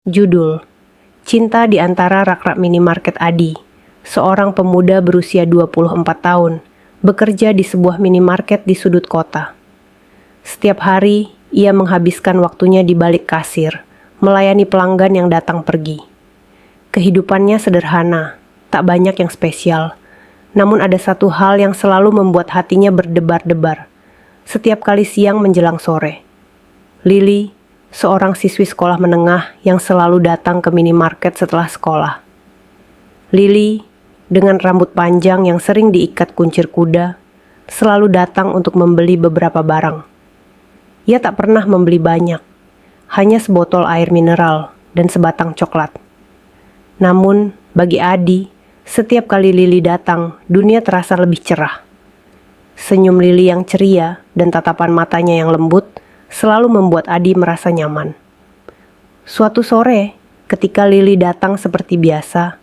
Judul: Cinta di Antara Rak-Rak Minimarket Adi. Seorang pemuda berusia 24 tahun, bekerja di sebuah minimarket di sudut kota. Setiap hari, ia menghabiskan waktunya di balik kasir, melayani pelanggan yang datang pergi. Kehidupannya sederhana, tak banyak yang spesial. Namun ada satu hal yang selalu membuat hatinya berdebar-debar. Setiap kali siang menjelang sore, Lily, seorang siswi sekolah menengah yang selalu datang ke minimarket setelah sekolah. Lily, dengan rambut panjang yang sering diikat kuncir kuda, selalu datang untuk membeli beberapa barang. Ia tak pernah membeli banyak, hanya sebotol air mineral dan sebatang coklat. Namun, bagi Adi, setiap kali Lily datang, dunia terasa lebih cerah. Senyum Lily yang ceria dan tatapan matanya yang lembut selalu membuat Adi merasa nyaman. Suatu sore, ketika Lily datang seperti biasa,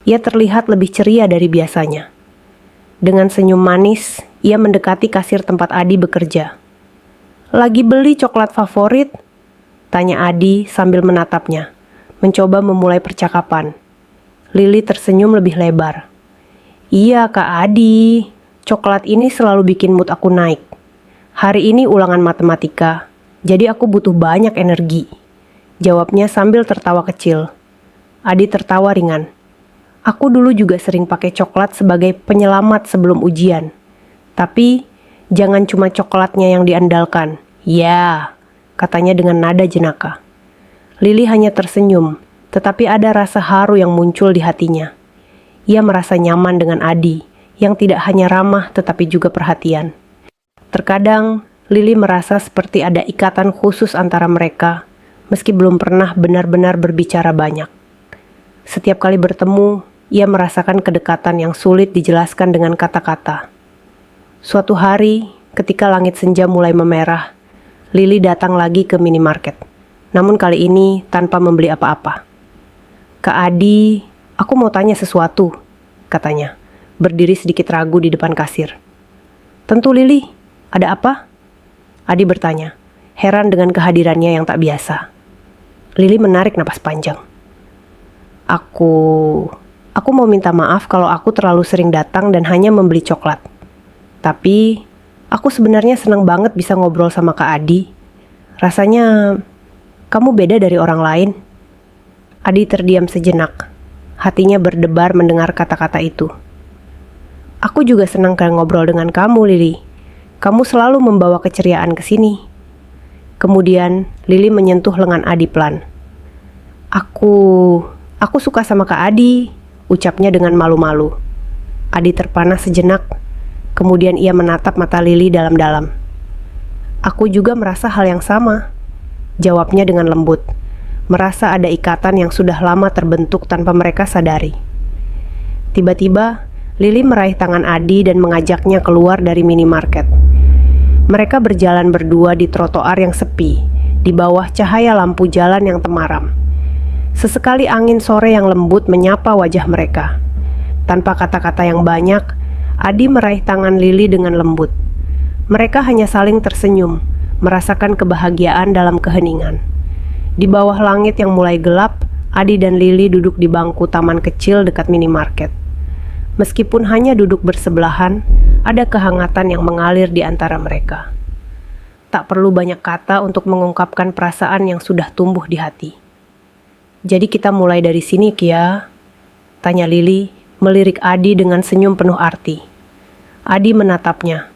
ia terlihat lebih ceria dari biasanya. Dengan senyum manis, ia mendekati kasir tempat Adi bekerja. "Lagi beli coklat favorit?" tanya Adi sambil menatapnya, mencoba memulai percakapan. Lily tersenyum lebih lebar. "Iya, Kak Adi, coklat ini selalu bikin mood aku naik. Hari ini ulangan matematika, jadi aku butuh banyak energi," jawabnya sambil tertawa kecil. Adi tertawa ringan. "Aku dulu juga sering pakai coklat sebagai penyelamat sebelum ujian. Tapi, jangan cuma coklatnya yang diandalkan." "Ya," katanya dengan nada jenaka. Lily hanya tersenyum, tetapi ada rasa haru yang muncul di hatinya. Ia merasa nyaman dengan Adi, yang tidak hanya ramah tetapi juga perhatian. Terkadang, Lily merasa seperti ada ikatan khusus antara mereka, meski belum pernah benar-benar berbicara banyak. Setiap kali bertemu, ia merasakan kedekatan yang sulit dijelaskan dengan kata-kata. Suatu hari, ketika langit senja mulai memerah, Lily datang lagi ke minimarket. Namun kali ini tanpa membeli apa-apa. "Kak Adi, aku mau tanya sesuatu," katanya, berdiri sedikit ragu di depan kasir. "Tentu Lily, ada apa?" Adi bertanya, heran dengan kehadirannya yang tak biasa. Lily menarik napas panjang. Aku mau minta maaf kalau aku terlalu sering datang dan hanya membeli coklat. Tapi, aku sebenarnya senang banget bisa ngobrol sama Kak Adi. Rasanya, kamu beda dari orang lain." Adi terdiam sejenak. Hatinya berdebar mendengar kata-kata itu. "Aku juga senang ngobrol dengan kamu, Lily. Kamu selalu membawa keceriaan ke sini." Kemudian, Lily menyentuh lengan Adi pelan. Aku suka sama Kak Adi," ucapnya dengan malu-malu. Adi terpana sejenak, kemudian ia menatap mata Lily dalam-dalam. "Aku juga merasa hal yang sama," jawabnya dengan lembut, merasa ada ikatan yang sudah lama terbentuk tanpa mereka sadari. Tiba-tiba, Lily meraih tangan Adi dan mengajaknya keluar dari minimarket. Mereka berjalan berdua di trotoar yang sepi, di bawah cahaya lampu jalan yang temaram. Sesekali angin sore yang lembut menyapa wajah mereka. Tanpa kata-kata yang banyak, Adi meraih tangan Lily dengan lembut. Mereka hanya saling tersenyum, merasakan kebahagiaan dalam keheningan. Di bawah langit yang mulai gelap, Adi dan Lily duduk di bangku taman kecil dekat minimarket. Meskipun hanya duduk bersebelahan, ada kehangatan yang mengalir di antara mereka. Tak perlu banyak kata untuk mengungkapkan perasaan yang sudah tumbuh di hati. "Jadi kita mulai dari sini, Kia?" tanya Lily, melirik Adi dengan senyum penuh arti. Adi menatapnya,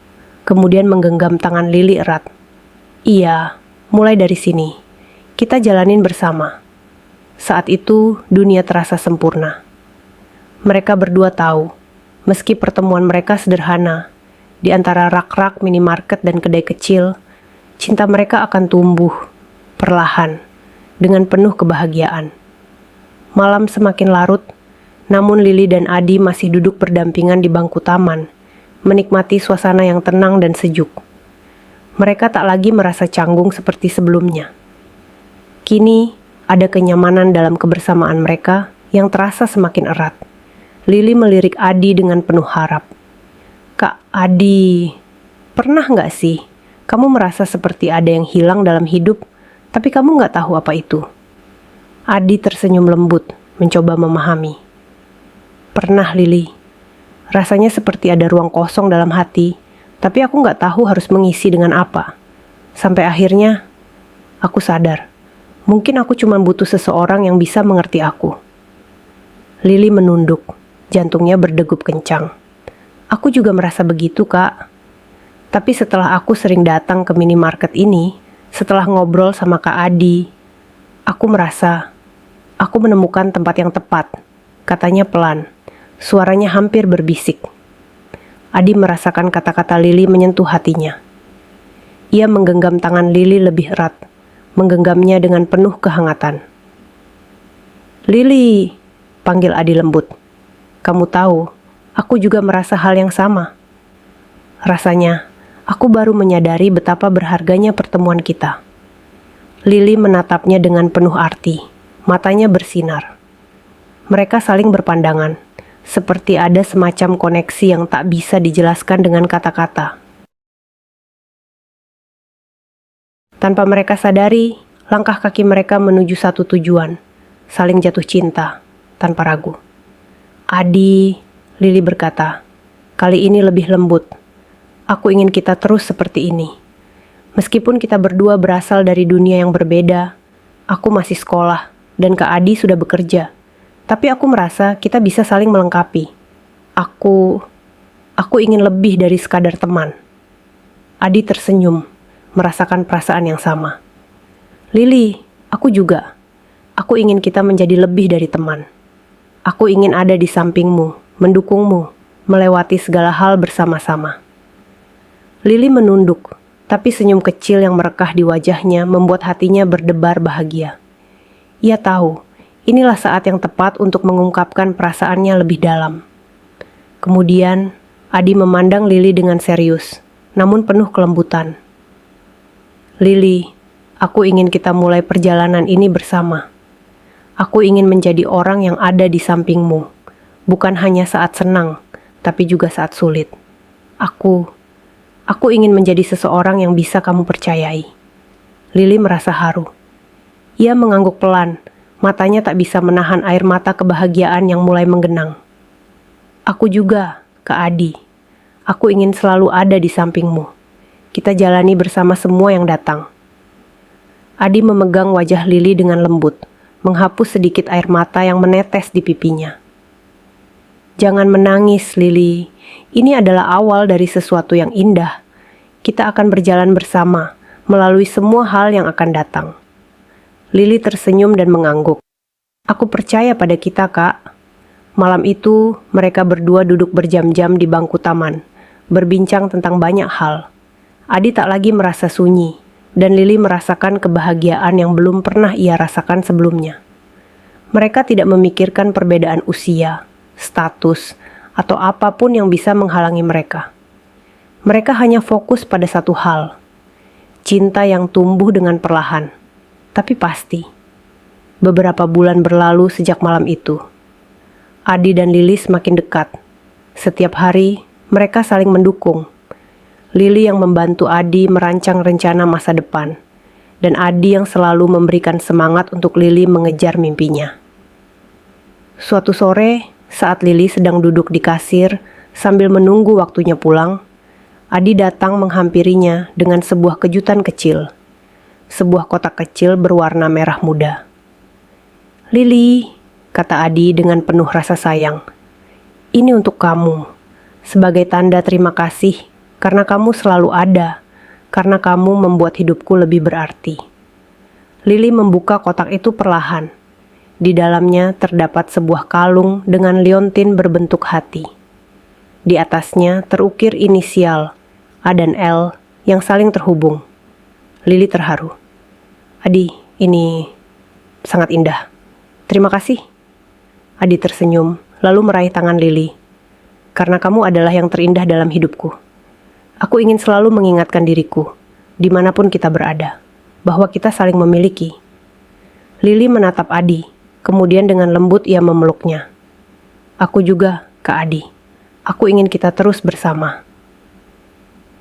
kemudian menggenggam tangan Lily erat. "Iya, mulai dari sini. Kita jalanin bersama." Saat itu, dunia terasa sempurna. Mereka berdua tahu, meski pertemuan mereka sederhana, di antara rak-rak minimarket dan kedai kecil, cinta mereka akan tumbuh, perlahan, dengan penuh kebahagiaan. Malam semakin larut, namun Lily dan Adi masih duduk berdampingan di bangku taman, menikmati suasana yang tenang dan sejuk. Mereka tak lagi merasa canggung seperti sebelumnya. Kini, ada kenyamanan dalam kebersamaan mereka yang terasa semakin erat. Lily melirik Adi dengan penuh harap. "Kak Adi, pernah nggak sih kamu merasa seperti ada yang hilang dalam hidup, tapi kamu nggak tahu apa itu?" Adi tersenyum lembut, mencoba memahami. Pernah, Lily. Rasanya seperti ada ruang kosong dalam hati, tapi aku nggak tahu harus mengisi dengan apa. Sampai akhirnya, aku sadar. Mungkin aku cuma butuh seseorang yang bisa mengerti aku. Lily menunduk, jantungnya berdegup kencang. Aku juga merasa begitu, Kak. Tapi setelah aku sering datang ke minimarket ini, setelah ngobrol sama Kak Adi, aku merasa aku menemukan tempat yang tepat. Katanya pelan, suaranya hampir berbisik. Adi merasakan kata-kata Lily menyentuh hatinya. Ia menggenggam tangan Lily lebih erat, menggenggamnya dengan penuh kehangatan. Lily, panggil Adi lembut. Kamu tahu, aku juga merasa hal yang sama. Rasanya, aku baru menyadari betapa berharganya pertemuan kita. Lily menatapnya dengan penuh arti, matanya bersinar. Mereka saling berpandangan, seperti ada semacam koneksi yang tak bisa dijelaskan dengan kata-kata. Tanpa mereka sadari, langkah kaki mereka menuju satu tujuan, saling jatuh cinta, tanpa ragu. Adi, Lily berkata, kali ini lebih lembut. Aku ingin kita terus seperti ini. Meskipun kita berdua berasal dari dunia yang berbeda, aku masih sekolah, dan Kak Adi sudah bekerja. Tapi aku merasa kita bisa saling melengkapi. Aku ingin lebih dari sekadar teman. Adi tersenyum, merasakan perasaan yang sama. Lily, aku juga. Aku ingin kita menjadi lebih dari teman. Aku ingin ada di sampingmu, mendukungmu, melewati segala hal bersama-sama. Lily menunduk, tapi senyum kecil yang merekah di wajahnya membuat hatinya berdebar bahagia. Ia tahu, inilah saat yang tepat untuk mengungkapkan perasaannya lebih dalam. Kemudian, Adi memandang Lily dengan serius, namun penuh kelembutan. Lily, aku ingin kita mulai perjalanan ini bersama. Aku ingin menjadi orang yang ada di sampingmu, bukan hanya saat senang, tapi juga saat sulit. Aku ingin menjadi seseorang yang bisa kamu percayai. Lily merasa haru. Ia mengangguk pelan, matanya tak bisa menahan air mata kebahagiaan yang mulai menggenang. Aku juga, Kak Adi. Aku ingin selalu ada di sampingmu. Kita jalani bersama semua yang datang. Adi memegang wajah Lily dengan lembut, menghapus sedikit air mata yang menetes di pipinya. Jangan menangis, Lily. Ini adalah awal dari sesuatu yang indah. Kita akan berjalan bersama, melalui semua hal yang akan datang. Lily tersenyum dan mengangguk. Aku percaya pada kita, Kak. Malam itu, mereka berdua duduk berjam-jam di bangku taman, berbincang tentang banyak hal. Adi tak lagi merasa sunyi, dan Lily merasakan kebahagiaan yang belum pernah ia rasakan sebelumnya. Mereka tidak memikirkan perbedaan usia, status, atau apapun yang bisa menghalangi mereka. Mereka hanya fokus pada satu hal, cinta yang tumbuh dengan perlahan, tapi pasti. Beberapa bulan berlalu sejak malam itu. Adi dan Lily semakin dekat. Setiap hari, mereka saling mendukung. Lily yang membantu Adi merancang rencana masa depan, dan Adi yang selalu memberikan semangat untuk Lily mengejar mimpinya. Suatu sore, saat Lily sedang duduk di kasir sambil menunggu waktunya pulang, Adi datang menghampirinya dengan sebuah kejutan kecil. Sebuah kotak kecil berwarna merah muda. Lily, kata Adi dengan penuh rasa sayang. Ini untuk kamu, sebagai tanda terima kasih karena kamu selalu ada, karena kamu membuat hidupku lebih berarti. Lily membuka kotak itu perlahan. Di dalamnya terdapat sebuah kalung dengan liontin berbentuk hati. Di atasnya terukir inisial A dan L yang saling terhubung. Lily terharu. Adi, ini sangat indah. Terima kasih. Adi tersenyum, lalu meraih tangan Lily. Karena kamu adalah yang terindah dalam hidupku. Aku ingin selalu mengingatkan diriku, dimanapun kita berada, bahwa kita saling memiliki. Lily menatap Adi, kemudian dengan lembut ia memeluknya. Aku juga, Kak Adi. Aku ingin kita terus bersama.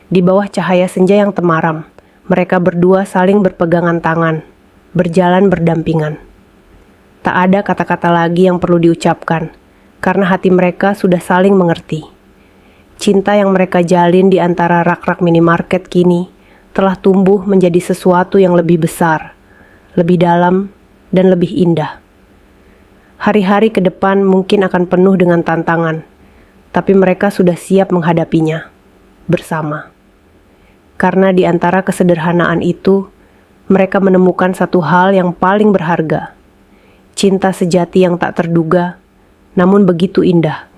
Di bawah cahaya senja yang temaram, mereka berdua saling berpegangan tangan, berjalan berdampingan. Tak ada kata-kata lagi yang perlu diucapkan, karena hati mereka sudah saling mengerti. Cinta yang mereka jalin di antara rak-rak minimarket kini telah tumbuh menjadi sesuatu yang lebih besar, lebih dalam, dan lebih indah. Hari-hari ke depan mungkin akan penuh dengan tantangan, tapi mereka sudah siap menghadapinya bersama. Karena di antara kesederhanaan itu, mereka menemukan satu hal yang paling berharga. Cinta sejati yang tak terduga, namun begitu indah.